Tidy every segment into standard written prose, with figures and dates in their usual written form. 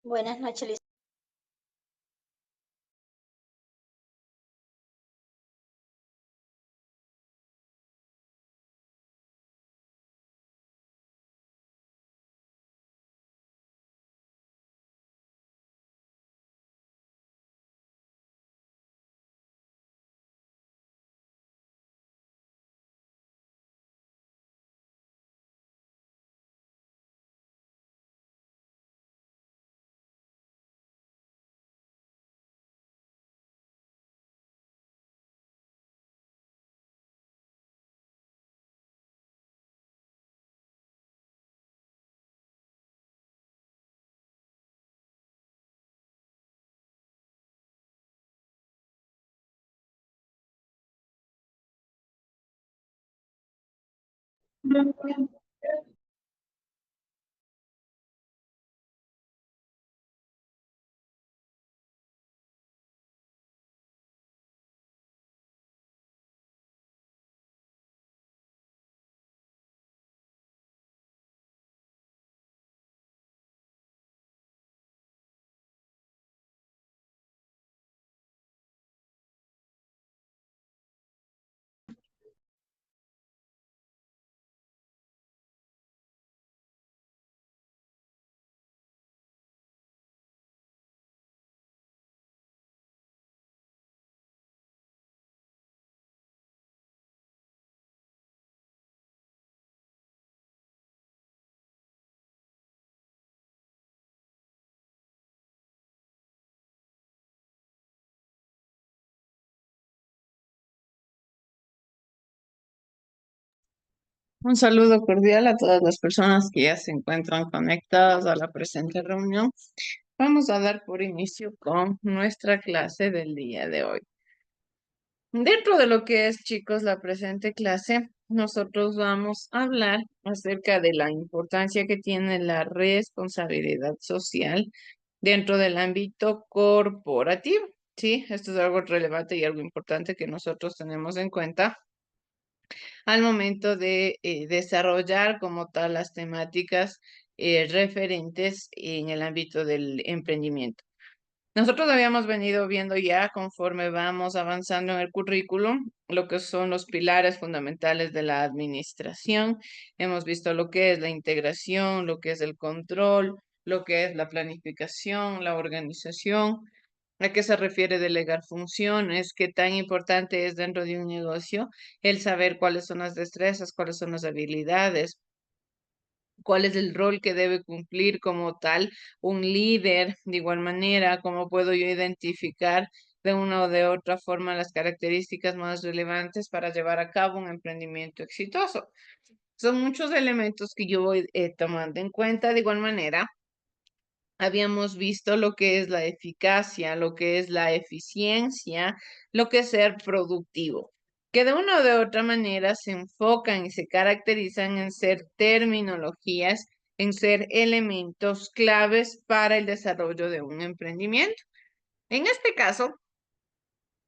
Buenas noches, Liz. Un saludo cordial a todas las personas que ya se encuentran conectadas a la presente reunión. Vamos a dar por inicio con nuestra clase del día de hoy. Dentro de lo que es, chicos, la presente clase, nosotros vamos a hablar acerca de la importancia que tiene la responsabilidad social dentro del ámbito corporativo. Sí, esto es algo relevante y algo importante que nosotros tenemos en cuenta al momento de desarrollar como tal las temáticas referentes en el ámbito del emprendimiento. Nosotros habíamos venido viendo ya conforme vamos avanzando en el currículum lo que son los pilares fundamentales de la administración. Hemos visto lo que es la integración, lo que es el control, lo que es la planificación, la organización. ¿A qué se refiere delegar funciones? ¿Qué tan importante es dentro de un negocio el saber cuáles son las destrezas, cuáles son las habilidades, cuál es el rol que debe cumplir como tal un líder? De igual manera, cómo puedo yo identificar de una o de otra forma las características más relevantes para llevar a cabo un emprendimiento exitoso. Son muchos elementos que yo voy tomando en cuenta. De igual manera, habíamos visto lo que es la eficacia, lo que es la eficiencia, lo que es ser productivo, que de una o de otra manera se enfocan y se caracterizan en ser terminologías, en ser elementos claves para el desarrollo de un emprendimiento. En este caso,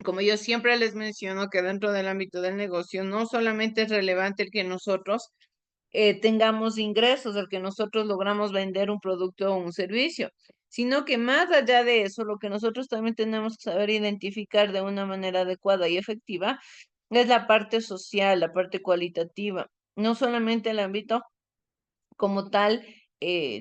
como yo siempre les menciono, que dentro del ámbito del negocio no solamente es relevante el que nosotros tengamos ingresos, el que nosotros logramos vender un producto o un servicio, sino que más allá de eso, lo que nosotros también tenemos que saber identificar de una manera adecuada y efectiva es la parte social, la parte cualitativa, no solamente el ámbito como tal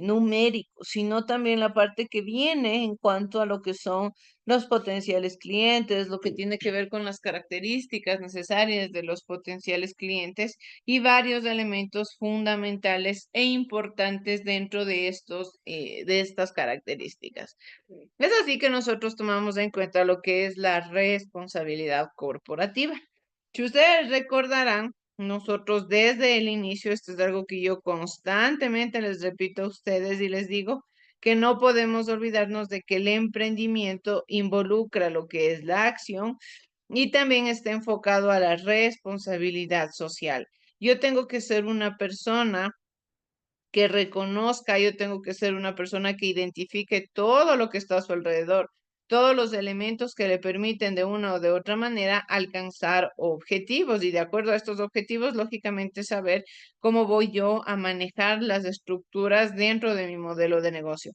numérico, sino también la parte que viene en cuanto a lo que son los potenciales clientes, lo que tiene que ver con las características necesarias de los potenciales clientes y varios elementos fundamentales e importantes dentro de de estas características. Es así que nosotros tomamos en cuenta lo que es la responsabilidad corporativa. Si ustedes recordarán, nosotros desde el inicio, esto es algo que yo constantemente les repito a ustedes y les digo, que no podemos olvidarnos de que el emprendimiento involucra lo que es la acción y también está enfocado a la responsabilidad social. Yo tengo que ser una persona que reconozca, yo tengo que ser una persona que identifique todo lo que está a su alrededor, todos los elementos que le permiten de una o de otra manera alcanzar objetivos y de acuerdo a estos objetivos, lógicamente saber cómo voy yo a manejar las estructuras dentro de mi modelo de negocio.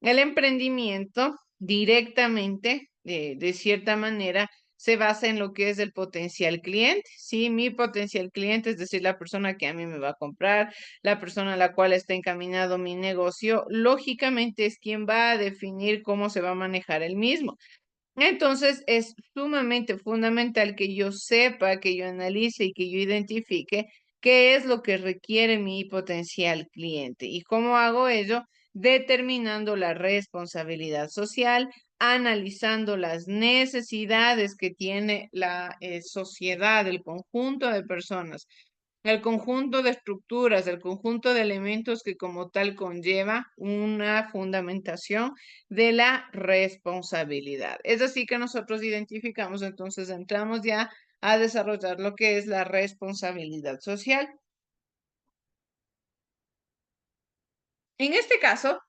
El emprendimiento directamente, de cierta manera, se basa en lo que es el potencial cliente. Sí, mi potencial cliente, es decir, la persona que a mí me va a comprar, la persona a la cual está encaminado mi negocio, lógicamente es quien va a definir cómo se va a manejar el mismo. Entonces, es sumamente fundamental que yo sepa, que yo analice y que yo identifique qué es lo que requiere mi potencial cliente. ¿Y cómo hago ello? Determinando la responsabilidad social, analizando las necesidades que tiene la sociedad, el conjunto de personas, el conjunto de estructuras, el conjunto de elementos que como tal conlleva una fundamentación de la responsabilidad. Es así que nosotros identificamos, entonces entramos ya a desarrollar lo que es la responsabilidad social. En este caso,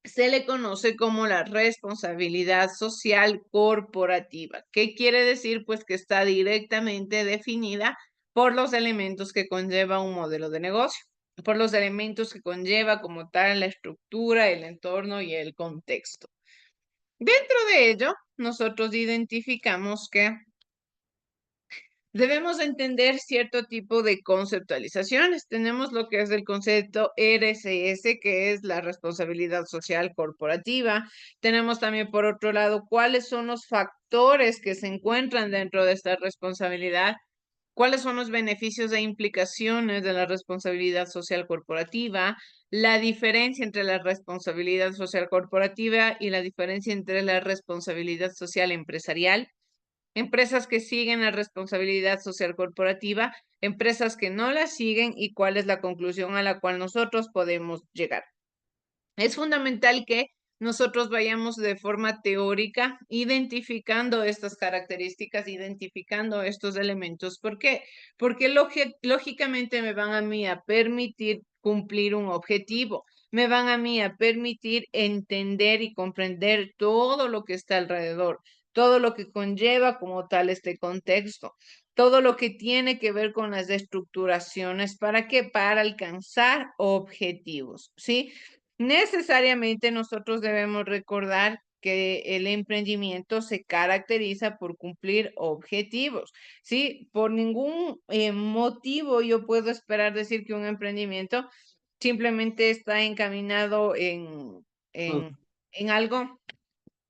se le conoce como la responsabilidad social corporativa. ¿Qué quiere decir? Pues que está directamente definida por los elementos que conlleva un modelo de negocio, por los elementos que conlleva como tal la estructura, el entorno y el contexto. Dentro de ello, nosotros identificamos que debemos entender cierto tipo de conceptualizaciones. Tenemos lo que es el concepto RSS, que es la responsabilidad social corporativa. Tenemos también, por otro lado, cuáles son los factores que se encuentran dentro de esta responsabilidad, cuáles son los beneficios e implicaciones de la responsabilidad social corporativa, la diferencia entre la responsabilidad social corporativa y la diferencia entre la responsabilidad social empresarial, empresas que siguen la responsabilidad social corporativa, empresas que no la siguen y cuál es la conclusión a la cual nosotros podemos llegar. Es fundamental que nosotros vayamos de forma teórica identificando estas características, identificando estos elementos. ¿Por qué? Porque lógicamente me van a mí a permitir cumplir un objetivo, me van a mí a permitir entender y comprender todo lo que está alrededor, todo lo que conlleva como tal este contexto, todo lo que tiene que ver con las estructuraciones. ¿Para qué? Para alcanzar objetivos, ¿sí? Necesariamente nosotros debemos recordar que el emprendimiento se caracteriza por cumplir objetivos, ¿sí? Por ningún motivo yo puedo esperar decir que un emprendimiento simplemente está encaminado en, en algo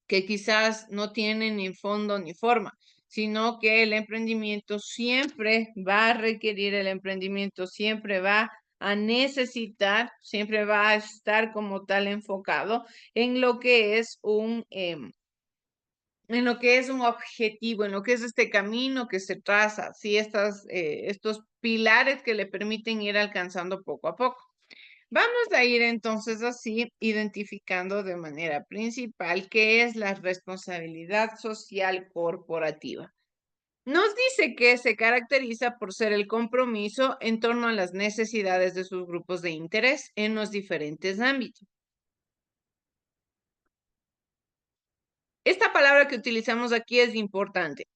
que quizás no tiene ni fondo ni forma, sino que el emprendimiento siempre va a requerir, el emprendimiento siempre va a necesitar, siempre va a estar como tal enfocado en lo que es en lo que es un objetivo, en lo que es este camino que se traza, ¿sí? Estos pilares que le permiten ir alcanzando poco a poco. Vamos a ir entonces así identificando de manera principal qué es la responsabilidad social corporativa. Nos dice que se caracteriza por ser el compromiso en torno a las necesidades de sus grupos de interés en los diferentes ámbitos. Esta palabra que utilizamos aquí es importante.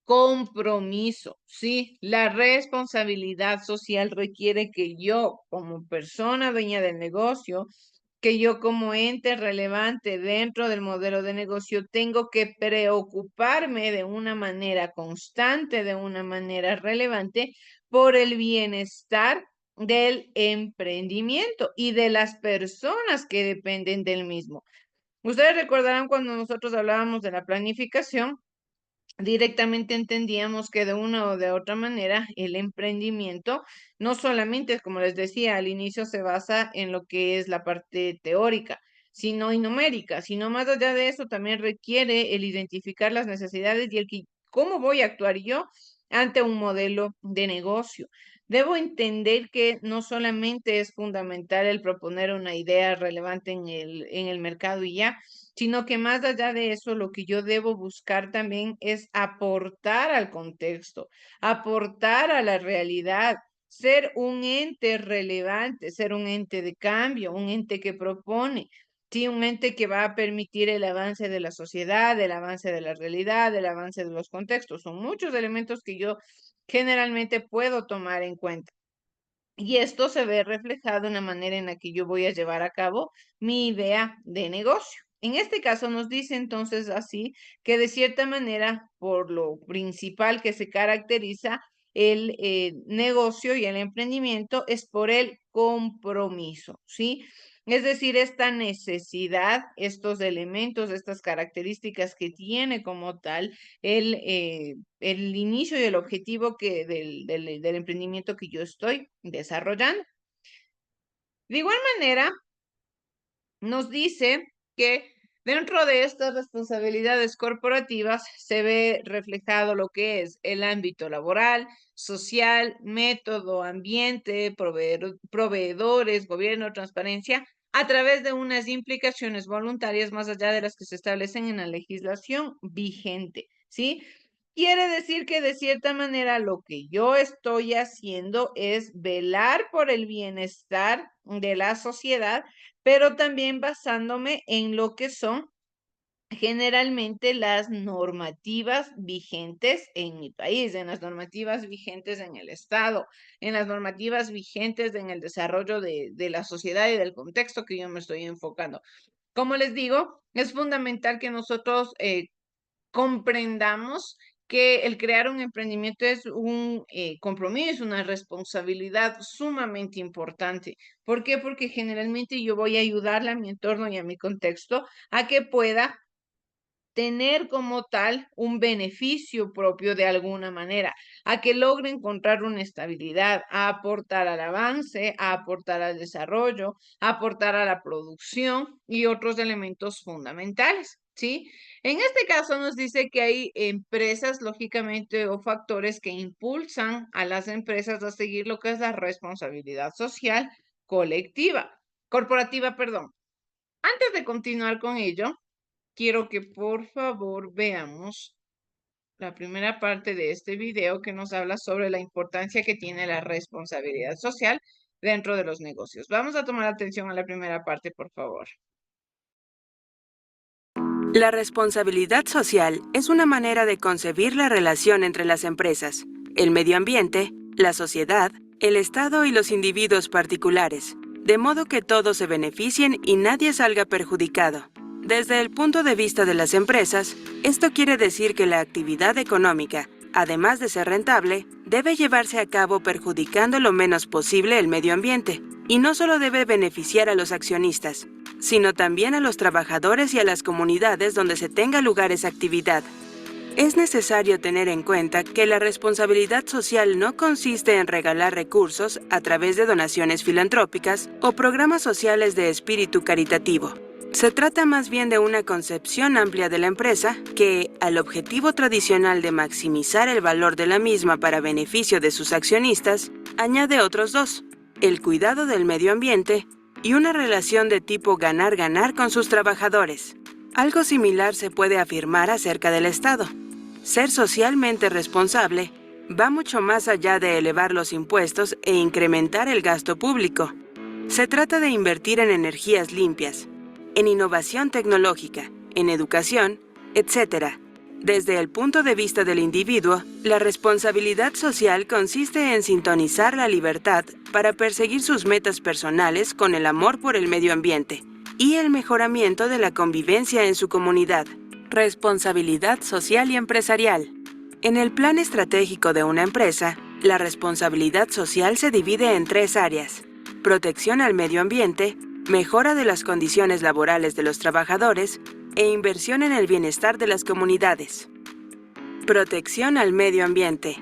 Compromiso, sí, la responsabilidad social requiere que yo, como persona dueña del negocio, que yo como ente relevante dentro del modelo de negocio, tengo que preocuparme de una manera constante, de una manera relevante, por el bienestar del emprendimiento y de las personas que dependen del mismo. Ustedes recordarán cuando nosotros hablábamos de la planificación, directamente entendíamos que de una o de otra manera el emprendimiento no solamente, como les decía al inicio, se basa en lo que es la parte teórica, sino y numérica, sino más allá de eso también requiere el identificar las necesidades y el que cómo voy a actuar yo ante un modelo de negocio. Debo entender que no solamente es fundamental el proponer una idea relevante en el mercado y ya, sino que más allá de eso, lo que yo debo buscar también es aportar al contexto, aportar a la realidad, ser un ente relevante, ser un ente de cambio, un ente que propone, sí, un ente que va a permitir el avance de la sociedad, el avance de la realidad, el avance de los contextos. Son muchos elementos que yo generalmente puedo tomar en cuenta. Y esto se ve reflejado en la manera en la que yo voy a llevar a cabo mi idea de negocio. En este caso nos dice entonces así que de cierta manera, por lo principal que se caracteriza el negocio y el emprendimiento es por el compromiso, ¿sí? Es decir, esta necesidad, estos elementos, estas características que tiene como tal el inicio y el objetivo del emprendimiento que yo estoy desarrollando. De igual manera, nos dice que dentro de estas responsabilidades corporativas se ve reflejado lo que es el ámbito laboral, social, método, ambiente, proveedores, gobierno, transparencia, a través de unas implicaciones voluntarias más allá de las que se establecen en la legislación vigente, ¿sí? Quiere decir que de cierta manera lo que yo estoy haciendo es velar por el bienestar de la sociedad, pero también basándome en lo que son generalmente las normativas vigentes en mi país, en las normativas vigentes en el Estado, en las normativas vigentes en el desarrollo de la sociedad y del contexto que yo me estoy enfocando. Como les digo, es fundamental que nosotros comprendamos que el crear un emprendimiento es un compromiso, una responsabilidad sumamente importante. ¿Por qué? Porque generalmente yo voy a ayudarle a mi entorno y a mi contexto a que pueda tener como tal un beneficio propio de alguna manera, a que logre encontrar una estabilidad, a aportar al avance, a aportar al desarrollo, a aportar a la producción y otros elementos fundamentales, ¿sí? En este caso nos dice que hay empresas, lógicamente, o factores que impulsan a las empresas a seguir lo que es la responsabilidad social corporativa, perdón. Antes de continuar con ello, quiero que por favor veamos la primera parte de este video que nos habla sobre la importancia que tiene la responsabilidad social dentro de los negocios. Vamos a tomar atención a la primera parte, por favor. La responsabilidad social es una manera de concebir la relación entre las empresas, el medio ambiente, la sociedad, el Estado y los individuos particulares, de modo que todos se beneficien y nadie salga perjudicado. Desde el punto de vista de las empresas, esto quiere decir que la actividad económica, además de ser rentable, debe llevarse a cabo perjudicando lo menos posible el medio ambiente, y no solo debe beneficiar a los accionistas, sino también a los trabajadores y a las comunidades donde se tenga lugar esa actividad. Es necesario tener en cuenta que la responsabilidad social no consiste en regalar recursos a través de donaciones filantrópicas o programas sociales de espíritu caritativo. Se trata más bien de una concepción amplia de la empresa que, al objetivo tradicional de maximizar el valor de la misma para beneficio de sus accionistas, añade otros dos: el cuidado del medio ambiente y una relación de tipo ganar-ganar con sus trabajadores. Algo similar se puede afirmar acerca del Estado. Ser socialmente responsable va mucho más allá de elevar los impuestos e incrementar el gasto público. Se trata de invertir en energías limpias, en innovación tecnológica, en educación, etc. Desde el punto de vista del individuo, la responsabilidad social consiste en sintonizar la libertad para perseguir sus metas personales con el amor por el medio ambiente y el mejoramiento de la convivencia en su comunidad. Responsabilidad social y empresarial. En el plan estratégico de una empresa, la responsabilidad social se divide en tres áreas: protección al medio ambiente, mejora de las condiciones laborales de los trabajadores e inversión en el bienestar de las comunidades. Protección al medio ambiente.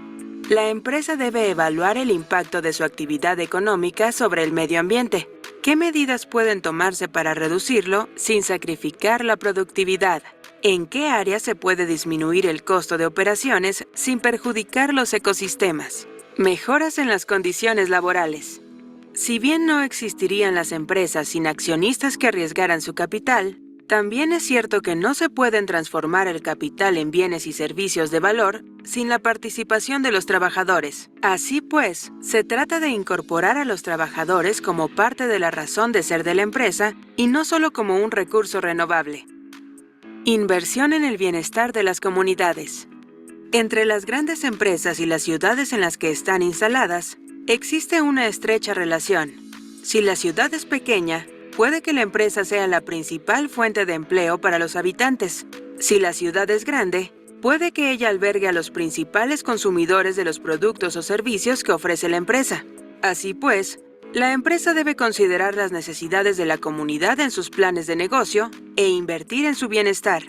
La empresa debe evaluar el impacto de su actividad económica sobre el medio ambiente. ¿Qué medidas pueden tomarse para reducirlo sin sacrificar la productividad? ¿En qué áreas se puede disminuir el costo de operaciones sin perjudicar los ecosistemas? Mejoras en las condiciones laborales. Si bien no existirían las empresas sin accionistas que arriesgaran su capital, también es cierto que no se pueden transformar el capital en bienes y servicios de valor sin la participación de los trabajadores. Así pues, se trata de incorporar a los trabajadores como parte de la razón de ser de la empresa y no solo como un recurso renovable. Inversión en el bienestar de las comunidades. Entre las grandes empresas y las ciudades en las que están instaladas, Existe una estrecha relación. Si la ciudad es pequeña, puede que la empresa sea la principal fuente de empleo para los habitantes. Si la ciudad es grande, puede que ella albergue a los principales consumidores de los productos o servicios que ofrece la empresa. Así pues, la empresa debe considerar las necesidades de la comunidad en sus planes de negocio e invertir en su bienestar.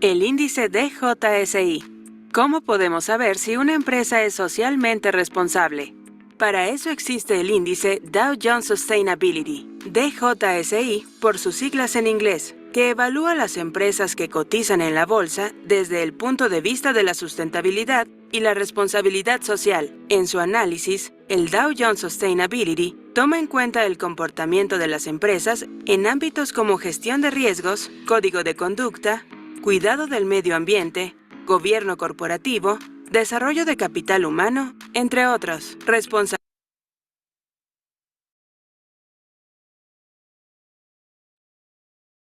El índice DJSI. ¿Cómo podemos saber si una empresa es socialmente responsable? Para eso existe el índice Dow Jones Sustainability, DJSI por sus siglas en inglés, que evalúa las empresas que cotizan en la bolsa desde el punto de vista de la sustentabilidad y la responsabilidad social. En su análisis, el Dow Jones Sustainability toma en cuenta el comportamiento de las empresas en ámbitos como gestión de riesgos, código de conducta, cuidado del medio ambiente, gobierno corporativo, desarrollo de capital humano, entre otros.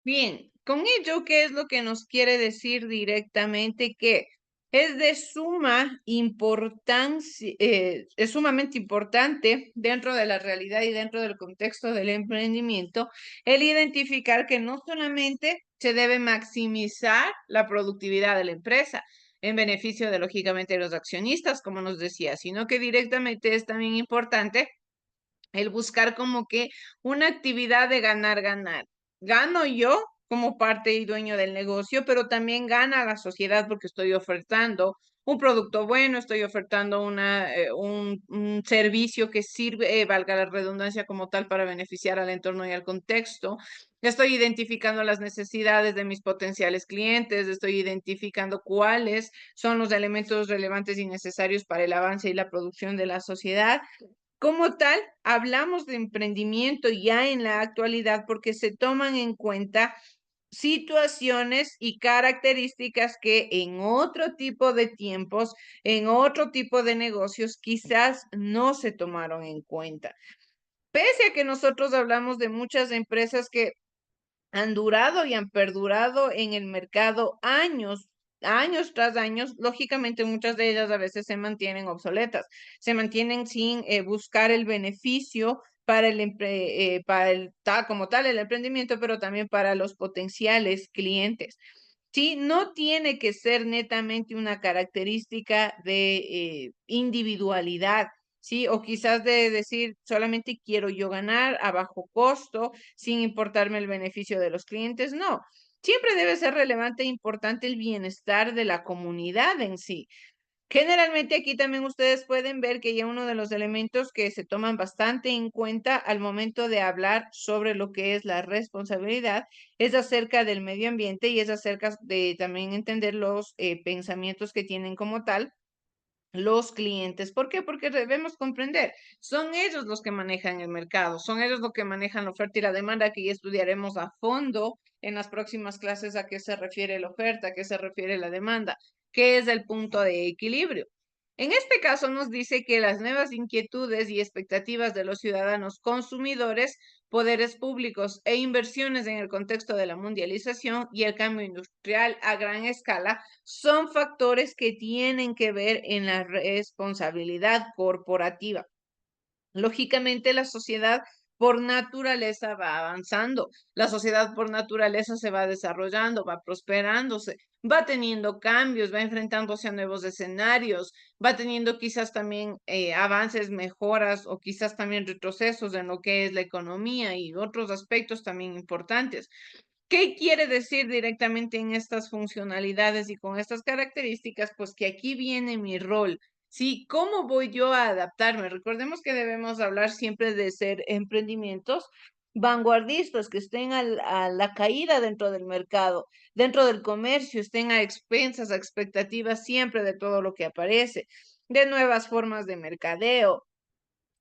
Bien, con ello, ¿qué es lo que nos quiere decir directamente? Que es de suma importancia, es sumamente importante dentro de la realidad y dentro del contexto del emprendimiento, el identificar que no solamente se debe maximizar la productividad de la empresa en beneficio de, lógicamente, los accionistas, como nos decía, sino que directamente es también importante el buscar como que una actividad de ganar, ganar. Gano yo como parte y dueño del negocio, pero también gana la sociedad porque estoy ofertando un producto bueno, estoy ofertando un servicio que sirve, valga la redundancia como tal, para beneficiar al entorno y al contexto. Estoy identificando las necesidades de mis potenciales clientes, estoy identificando cuáles son los elementos relevantes y necesarios para el avance y la producción de la sociedad. Como tal, hablamos de emprendimiento ya en la actualidad porque se toman en cuenta situaciones y características que en otro tipo de tiempos, en otro tipo de negocios, quizás no se tomaron en cuenta. Pese a que nosotros hablamos de muchas empresas que han durado y han perdurado en el mercado años, años tras años. Lógicamente, muchas de ellas a veces se mantienen obsoletas, se mantienen sin buscar el beneficio para como tal el emprendimiento, pero también para los potenciales clientes. Sí, no tiene que ser netamente una característica de individualidad, ¿sí? O quizás de decir, solamente quiero yo ganar a bajo costo, sin importarme el beneficio de los clientes. No, siempre debe ser relevante e importante el bienestar de la comunidad en sí. Generalmente aquí también ustedes pueden ver que ya uno de los elementos que se toman bastante en cuenta al momento de hablar sobre lo que es la responsabilidad es acerca del medio ambiente y es acerca de también entender los pensamientos que tienen como tal los clientes. ¿Por qué? Porque debemos comprender, son ellos los que manejan el mercado, son ellos los que manejan la oferta y la demanda, que ya estudiaremos a fondo en las próximas clases a qué se refiere la oferta, a qué se refiere la demanda, qué es el punto de equilibrio. En este caso nos dice que las nuevas inquietudes y expectativas de los ciudadanos consumidores, poderes públicos e inversiones en el contexto de la mundialización y el cambio industrial a gran escala son factores que tienen que ver en la responsabilidad corporativa. Lógicamente, la sociedad por naturaleza va avanzando, la sociedad por naturaleza se va desarrollando, va prosperándose, va teniendo cambios, va enfrentándose a nuevos escenarios, va teniendo quizás también avances, mejoras o quizás también retrocesos en lo que es la economía y otros aspectos también importantes. ¿Qué quiere decir directamente en estas funcionalidades y con estas características? Pues que aquí viene mi rol. Sí, ¿cómo voy yo a adaptarme? Recordemos que debemos hablar siempre de ser emprendimientos vanguardistas, que estén a la caída dentro del mercado, dentro del comercio, estén a expensas, a expectativas siempre de todo lo que aparece, de nuevas formas de mercadeo,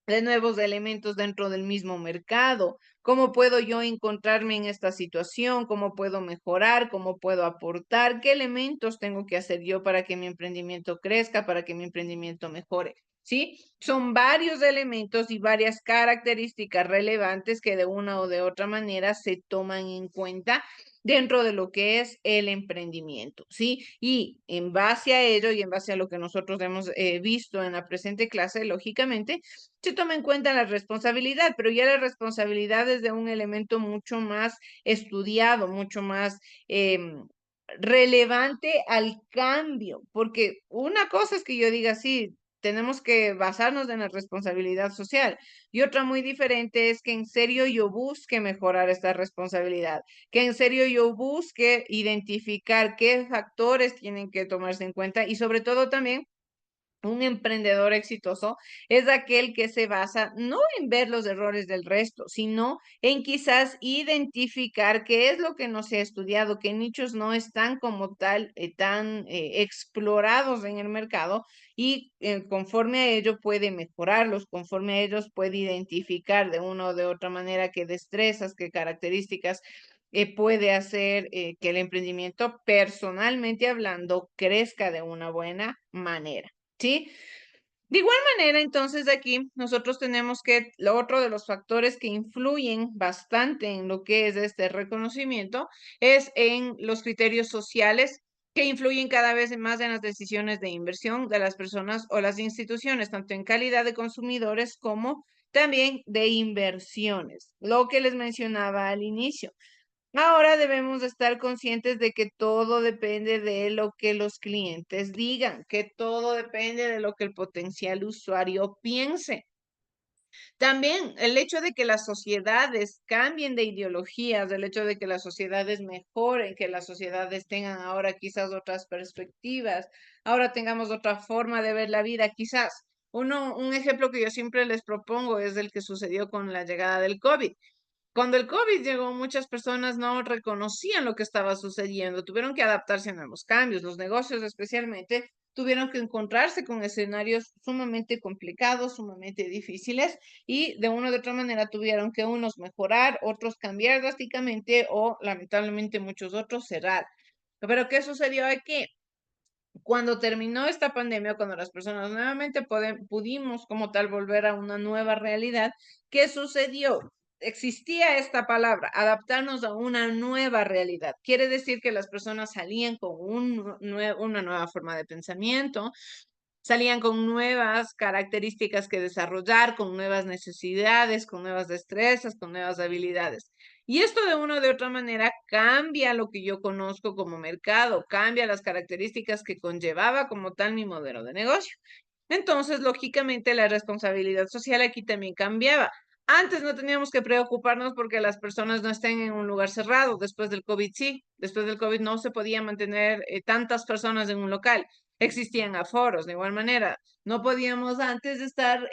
de nuevos elementos dentro del mismo mercado. ¿Cómo puedo yo encontrarme en esta situación? ¿Cómo puedo mejorar? ¿Cómo puedo aportar? ¿Qué elementos tengo que hacer yo para que mi emprendimiento crezca, para que mi emprendimiento mejore? ¿sí? Son varios elementos y varias características relevantes que de una o de otra manera se toman en cuenta dentro de lo que es el emprendimiento, ¿sí? Y en base a ello y en base a lo que nosotros hemos visto en la presente clase, lógicamente, se toma en cuenta la responsabilidad, pero ya la responsabilidad es de un elemento mucho más estudiado, mucho más relevante al cambio, porque una cosa es que yo diga, sí, tenemos que basarnos en la responsabilidad social. Y otra muy diferente es que en serio yo busque mejorar esta responsabilidad, que en serio yo busque identificar qué factores tienen que tomarse en cuenta y sobre todo también un emprendedor exitoso es aquel que se basa no en ver los errores del resto, sino en quizás identificar qué es lo que no se ha estudiado, qué nichos no están como tal tan explorados en el mercado y conforme a ello puede mejorarlos, conforme a ellos puede identificar de una o de otra manera qué destrezas, qué características puede hacer que el emprendimiento personalmente hablando crezca de una buena manera. ¿Sí? De igual manera, entonces aquí nosotros tenemos que lo otro de los factores que influyen bastante en lo que es este reconocimiento es en los criterios sociales que influyen cada vez más en las decisiones de inversión de las personas o las instituciones, tanto en calidad de consumidores como también de inversiones, lo que les mencionaba al inicio. Ahora debemos estar conscientes de que todo depende de lo que los clientes digan, que todo depende de lo que el potencial usuario piense. También el hecho de que las sociedades cambien de ideologías, el hecho de que las sociedades mejoren, que las sociedades tengan ahora quizás otras perspectivas, ahora tengamos otra forma de ver la vida, quizás. Un ejemplo que yo siempre les propongo es el que sucedió con la llegada del COVID. Cuando el COVID llegó, muchas personas no reconocían lo que estaba sucediendo, tuvieron que adaptarse a nuevos cambios, los negocios especialmente tuvieron que encontrarse con escenarios sumamente complicados, sumamente difíciles y de una u otra manera tuvieron que unos mejorar, otros cambiar drásticamente o lamentablemente muchos otros cerrar. Pero ¿qué sucedió aquí? Cuando terminó esta pandemia, cuando las personas nuevamente pudimos como tal volver a una nueva realidad, ¿qué sucedió? Existía esta palabra, adaptarnos a una nueva realidad. Quiere decir que las personas salían con una nueva forma de pensamiento, salían con nuevas características que desarrollar, con nuevas necesidades, con nuevas destrezas, con nuevas habilidades. Y esto de una o de otra manera cambia lo que yo conozco como mercado, cambia las características que conllevaba como tal mi modelo de negocio. Entonces, lógicamente, la responsabilidad social aquí también cambiaba. Antes no teníamos que preocuparnos porque las personas no estén en un lugar cerrado. Después del COVID sí. Después del COVID no se podía mantener tantas personas en un local. Existían aforos de igual manera. No podíamos antes estar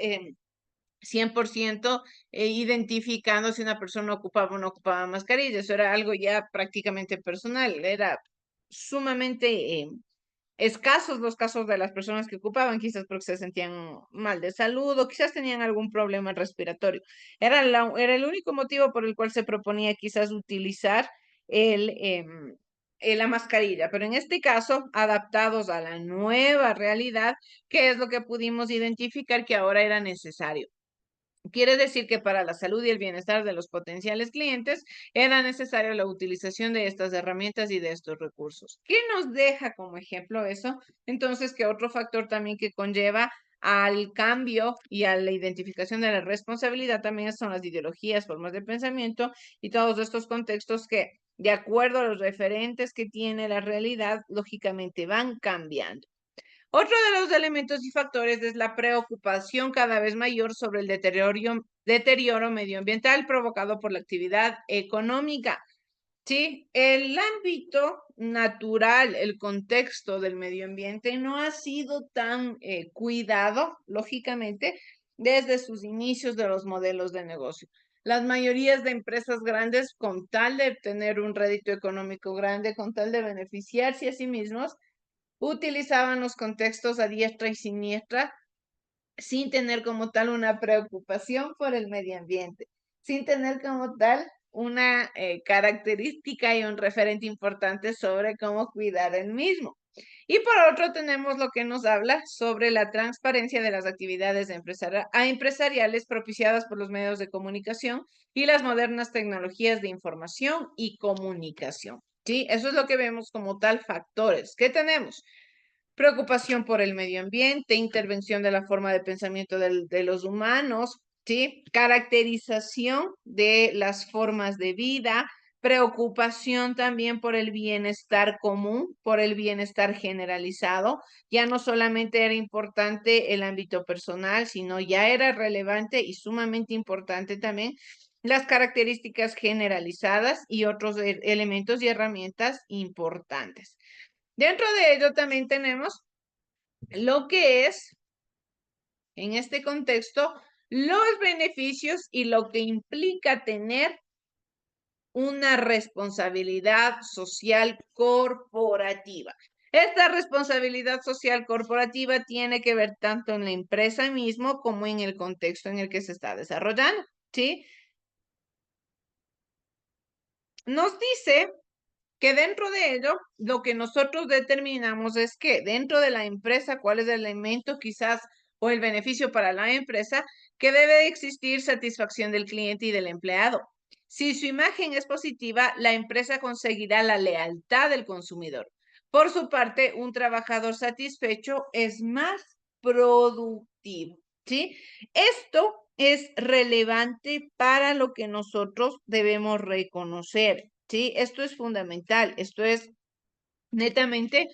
100% identificando si una persona ocupaba o no ocupaba mascarilla. Eso era algo ya prácticamente personal. Era sumamente escasos los casos de las personas que ocupaban, quizás porque se sentían mal de salud o quizás tenían algún problema respiratorio. Era el único motivo por el cual se proponía quizás utilizar el, la mascarilla, pero en este caso, adaptados a la nueva realidad, ¿qué es lo que pudimos identificar que ahora era necesario? Quiere decir que para la salud y el bienestar de los potenciales clientes era necesaria la utilización de estas herramientas y de estos recursos. ¿Qué nos deja como ejemplo eso? Entonces, que otro factor también que conlleva al cambio y a la identificación de la responsabilidad también son las ideologías, formas de pensamiento y todos estos contextos que, de acuerdo a los referentes que tiene la realidad, lógicamente van cambiando. Otro de los elementos y factores es la preocupación cada vez mayor sobre el deterioro medioambiental provocado por la actividad económica. Sí, el ámbito natural, el contexto del medio ambiente no ha sido tan cuidado, lógicamente, desde sus inicios de los modelos de negocio. Las mayorías de empresas grandes, con tal de tener un rédito económico grande, con tal de beneficiarse a sí mismos, utilizaban los contextos a diestra y siniestra sin tener como tal una preocupación por el medio ambiente, sin tener como tal una característica y un referente importante sobre cómo cuidar el mismo. Y por otro tenemos lo que nos habla sobre la transparencia de las actividades empresariales propiciadas por los medios de comunicación y las modernas tecnologías de información y comunicación. ¿Sí? Eso es lo que vemos como tal factores. ¿Qué tenemos? Preocupación por el medio ambiente, intervención de la forma de pensamiento de los humanos, ¿sí? Caracterización de las formas de vida, preocupación también por el bienestar común, por el bienestar generalizado. Ya no solamente era importante el ámbito personal, sino ya era relevante y sumamente importante también las características generalizadas y otros elementos y herramientas importantes. Dentro de ello también tenemos lo que es, en este contexto, los beneficios y lo que implica tener una responsabilidad social corporativa. Esta responsabilidad social corporativa tiene que ver tanto en la empresa mismo como en el contexto en el que se está desarrollando, ¿sí? Nos dice que dentro de ello, lo que nosotros determinamos es que dentro de la empresa, cuál es el elemento quizás o el beneficio para la empresa, que debe existir satisfacción del cliente y del empleado. Si su imagen es positiva, la empresa conseguirá la lealtad del consumidor. Por su parte, un trabajador satisfecho es más productivo, ¿sí? Esto es relevante para lo que nosotros debemos reconocer. ¿Sí? Esto es fundamental, esto es netamente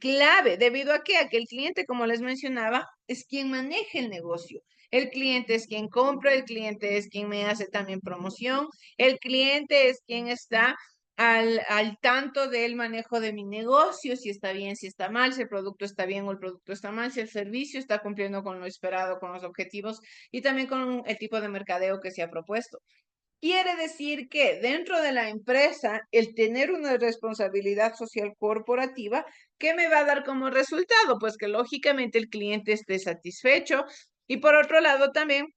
clave, debido a que el cliente, como les mencionaba, es quien maneja el negocio. El cliente es quien compra, el cliente es quien me hace también promoción, el cliente es quien está al tanto del manejo de mi negocio, si está bien, si está mal, si el producto está bien o el producto está mal, si el servicio está cumpliendo con lo esperado, con los objetivos y también con el tipo de mercadeo que se ha propuesto. Quiere decir que dentro de la empresa, el tener una responsabilidad social corporativa, ¿qué me va a dar como resultado? Pues que lógicamente el cliente esté satisfecho y por otro lado también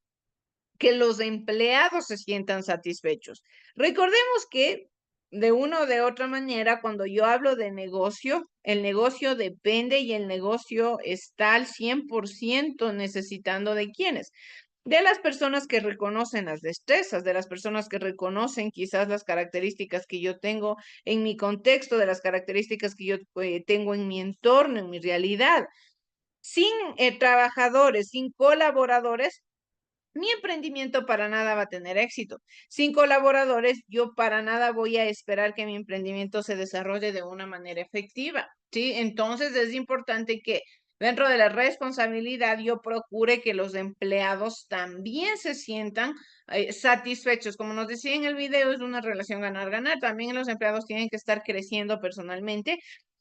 que los empleados se sientan satisfechos. Recordemos que de una o de otra manera, cuando yo hablo de negocio, el negocio depende y el negocio está al 100% necesitando de quiénes, de las personas que reconocen las destrezas, de las personas que reconocen quizás las características que yo tengo en mi contexto, de las características que yo tengo en mi entorno, en mi realidad. Sin trabajadores, sin colaboradores, mi emprendimiento para nada va a tener éxito. Sin colaboradores, yo para nada voy a esperar que mi emprendimiento se desarrolle de una manera efectiva, ¿sí? Entonces es importante que dentro de la responsabilidad yo procure que los empleados también se sientan satisfechos. Como nos decía en el video, es una relación ganar-ganar. También los empleados tienen que estar creciendo personalmente,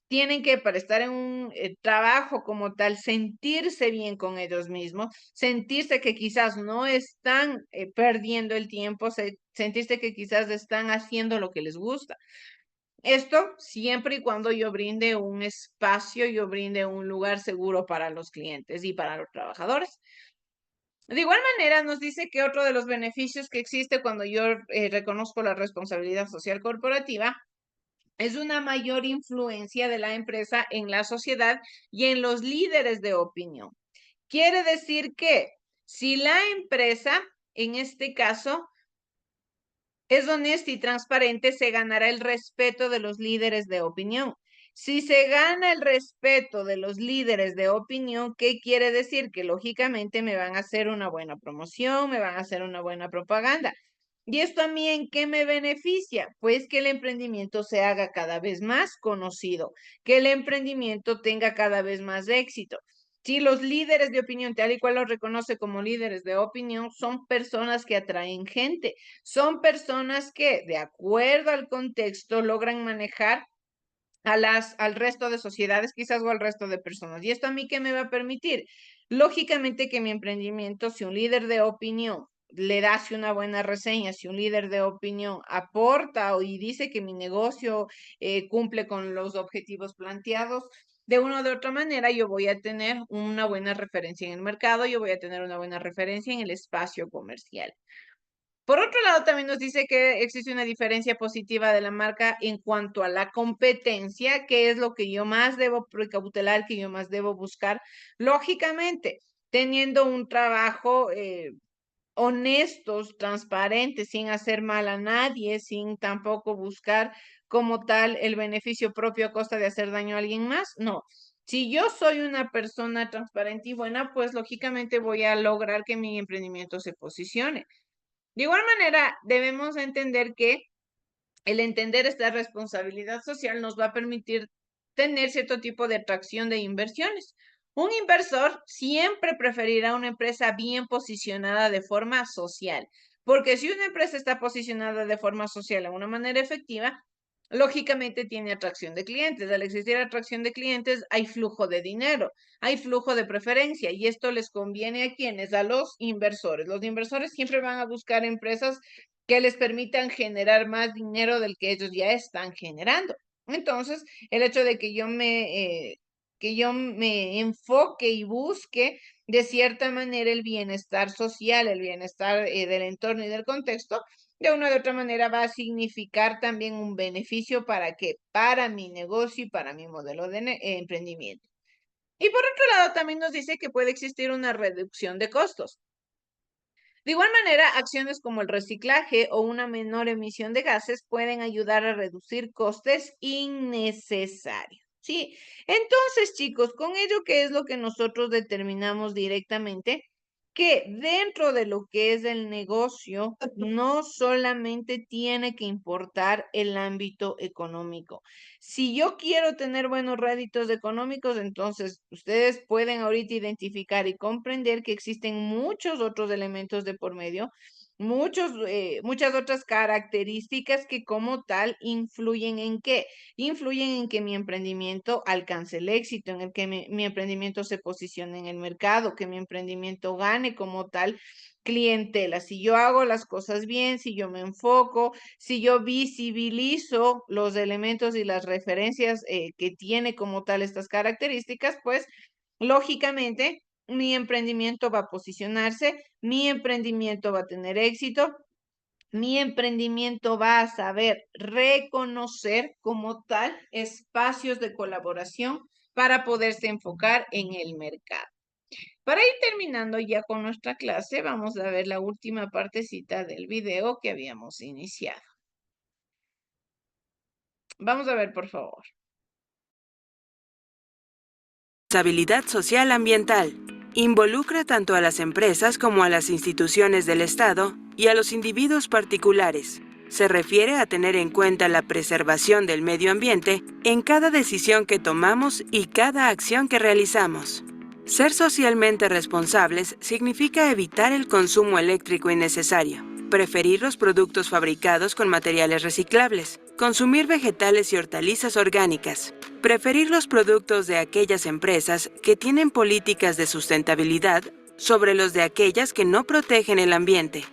tienen que, para estar en un trabajo como tal, sentirse bien con ellos mismos, sentirse que quizás no están perdiendo el tiempo, sentirse que quizás están haciendo lo que les gusta. Esto siempre y cuando yo brinde un espacio, yo brinde un lugar seguro para los clientes y para los trabajadores. De igual manera, nos dice que otro de los beneficios que existe cuando yo reconozco la responsabilidad social corporativa es una mayor influencia de la empresa en la sociedad y en los líderes de opinión. Quiere decir que si la empresa, en este caso, es honesta y transparente, se ganará el respeto de los líderes de opinión. Si se gana el respeto de los líderes de opinión, ¿qué quiere decir? Que lógicamente me van a hacer una buena promoción, me van a hacer una buena propaganda. ¿Y esto a mí en qué me beneficia? Pues que el emprendimiento se haga cada vez más conocido, que el emprendimiento tenga cada vez más éxito. Si los líderes de opinión, tal y cual los reconoce como líderes de opinión, son personas que atraen gente, son personas que, de acuerdo al contexto, logran manejar al resto de sociedades, quizás o al resto de personas. ¿Y esto a mí qué me va a permitir? Lógicamente que mi emprendimiento, si un líder de opinión le da una buena reseña, si un líder de opinión aporta y dice que mi negocio cumple con los objetivos planteados, de una o de otra manera yo voy a tener una buena referencia en el mercado, yo voy a tener una buena referencia en el espacio comercial. Por otro lado, también nos dice que existe una diferencia positiva de la marca en cuanto a la competencia, que es lo que yo más debo precautelar, que yo más debo buscar. Lógicamente, teniendo un trabajo honestos, transparentes, sin hacer mal a nadie, sin tampoco buscar como tal el beneficio propio a costa de hacer daño a alguien más. No. Si yo soy una persona transparente y buena, pues lógicamente voy a lograr que mi emprendimiento se posicione. De igual manera, debemos entender que el entender esta responsabilidad social nos va a permitir tener cierto tipo de atracción de inversiones. Un inversor siempre preferirá una empresa bien posicionada de forma social, porque si una empresa está posicionada de forma social de una manera efectiva, lógicamente tiene atracción de clientes. Al existir atracción de clientes, hay flujo de dinero, hay flujo de preferencia y esto les conviene a quienes, a los inversores. Los inversores siempre van a buscar empresas que les permitan generar más dinero del que ellos ya están generando. Entonces, el hecho de que yo me enfoque y busque de cierta manera el bienestar social, el bienestar del entorno y del contexto, de una u otra manera va a significar también un beneficio para que para mi negocio y para mi modelo de emprendimiento. Y por otro lado, también nos dice que puede existir una reducción de costos. De igual manera, acciones como el reciclaje o una menor emisión de gases pueden ayudar a reducir costes innecesarios. Sí, entonces chicos, con ello, ¿qué es lo que nosotros determinamos directamente? Que dentro de lo que es el negocio, no solamente tiene que importar el ámbito económico. Si yo quiero tener buenos réditos económicos, entonces ustedes pueden ahorita identificar y comprender que existen muchos otros elementos de por medio, muchas otras características que como tal influyen en qué, influyen en que mi emprendimiento alcance el éxito, en el que mi emprendimiento se posicione en el mercado, que mi emprendimiento gane como tal clientela. Si yo hago las cosas bien, si yo me enfoco, si yo visibilizo los elementos y las referencias que tiene como tal estas características, pues lógicamente mi emprendimiento va a posicionarse, mi emprendimiento va a tener éxito, mi emprendimiento va a saber reconocer como tal espacios de colaboración para poderse enfocar en el mercado. Para ir terminando ya con nuestra clase, vamos a ver la última partecita del video que habíamos iniciado. Vamos a ver, por favor. Responsabilidad social ambiental. Involucra tanto a las empresas como a las instituciones del Estado y a los individuos particulares. Se refiere a tener en cuenta la preservación del medio ambiente en cada decisión que tomamos y cada acción que realizamos. Ser socialmente responsables significa evitar el consumo eléctrico innecesario, preferir los productos fabricados con materiales reciclables, consumir vegetales y hortalizas orgánicas, preferir los productos de aquellas empresas que tienen políticas de sustentabilidad sobre los de aquellas que no protegen el ambiente.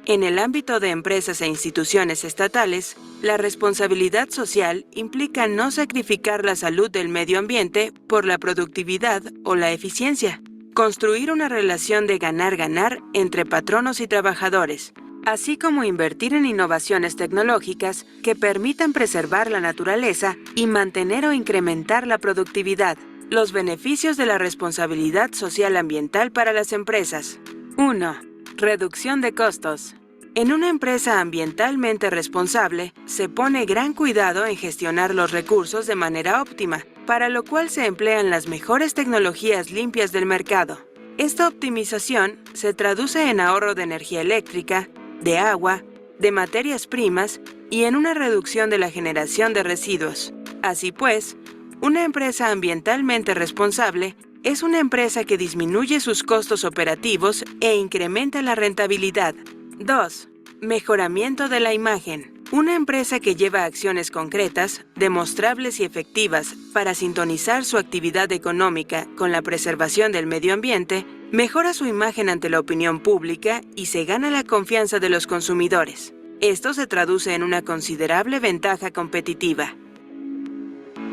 En el ámbito de empresas e instituciones estatales, la responsabilidad social implica no sacrificar la salud del medio ambiente por la productividad o la eficiencia. Construir una relación de ganar-ganar entre patronos y trabajadores, así como invertir en innovaciones tecnológicas que permitan preservar la naturaleza y mantener o incrementar la productividad. Los beneficios de la responsabilidad social ambiental para las empresas. 1. Reducción de costos. En una empresa ambientalmente responsable, se pone gran cuidado en gestionar los recursos de manera óptima, para lo cual se emplean las mejores tecnologías limpias del mercado. Esta optimización se traduce en ahorro de energía eléctrica, de agua, de materias primas y en una reducción de la generación de residuos. Así pues, una empresa ambientalmente responsable es una empresa que disminuye sus costos operativos e incrementa la rentabilidad. 2. Mejoramiento de la imagen. Una empresa que lleva acciones concretas, demostrables y efectivas para sintonizar su actividad económica con la preservación del medio ambiente, mejora su imagen ante la opinión pública y se gana la confianza de los consumidores. Esto se traduce en una considerable ventaja competitiva.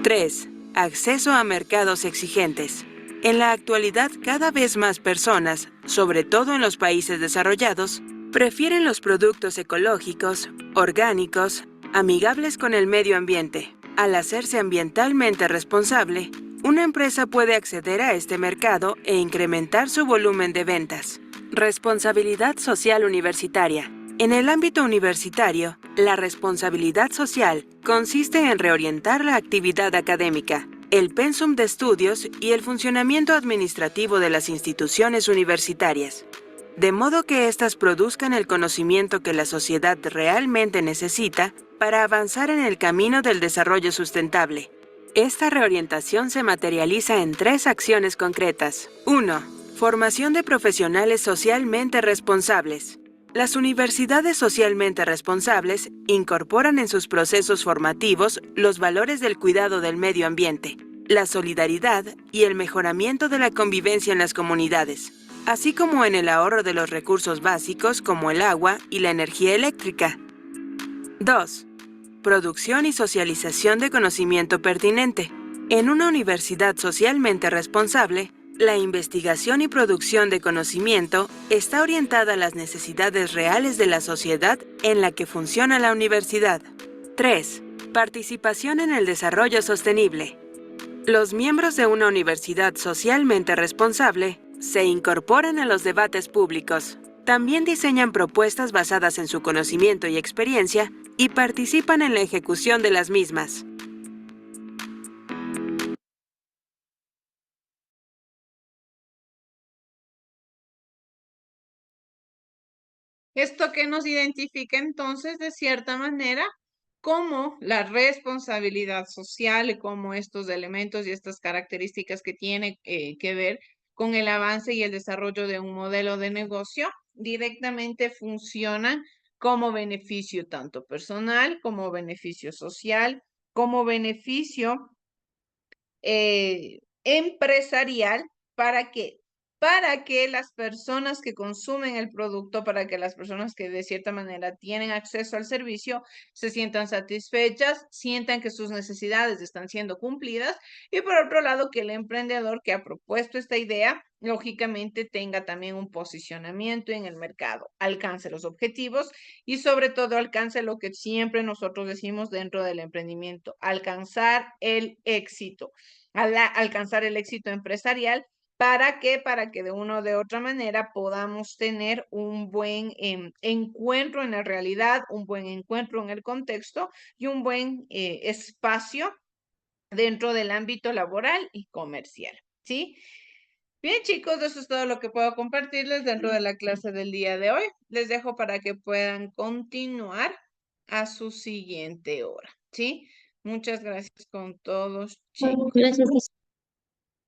3. Acceso a mercados exigentes. En la actualidad, cada vez más personas, sobre todo en los países desarrollados, Prefieren los productos ecológicos, orgánicos, amigables con el medio ambiente. Al hacerse ambientalmente responsable, una empresa puede acceder a este mercado e incrementar su volumen de ventas. Responsabilidad social universitaria. En el ámbito universitario, la responsabilidad social consiste en reorientar la actividad académica, el pensum de estudios y el funcionamiento administrativo de las instituciones universitarias, de modo que éstas produzcan el conocimiento que la sociedad realmente necesita para avanzar en el camino del desarrollo sustentable. Esta reorientación se materializa en 3 acciones concretas. 1. Formación de profesionales socialmente responsables. Las universidades socialmente responsables incorporan en sus procesos formativos los valores del cuidado del medio ambiente, la solidaridad y el mejoramiento de la convivencia en las comunidades, así como en el ahorro de los recursos básicos como el agua y la energía eléctrica. 2. Producción y socialización de conocimiento pertinente. En una universidad socialmente responsable, la investigación y producción de conocimiento está orientada a las necesidades reales de la sociedad en la que funciona la universidad. 3. Participación en el desarrollo sostenible. Los miembros de una universidad socialmente responsable se incorporan a los debates públicos. También diseñan propuestas basadas en su conocimiento y experiencia y participan en la ejecución de las mismas. Esto que nos identifica entonces de cierta manera como la responsabilidad social y como estos elementos y estas características que tiene que ver con el avance y el desarrollo de un modelo de negocio directamente funcionan como beneficio tanto personal como beneficio social, como beneficio empresarial para que las personas que consumen el producto, para que las personas que de cierta manera tienen acceso al servicio se sientan satisfechas, sientan que sus necesidades están siendo cumplidas y por otro lado que el emprendedor que ha propuesto esta idea lógicamente tenga también un posicionamiento en el mercado, alcance los objetivos y sobre todo alcance lo que siempre nosotros decimos dentro del emprendimiento, alcanzar el éxito, alcanzar el éxito empresarial. ¿Para qué? Para que de una o de otra manera podamos tener un buen encuentro en la realidad, un buen encuentro en el contexto y un buen espacio dentro del ámbito laboral y comercial, ¿sí? Bien, chicos, eso es todo lo que puedo compartirles dentro de la clase del día de hoy. Les dejo para que puedan continuar a su siguiente hora, ¿sí? Muchas gracias con todos, chicos. Gracias.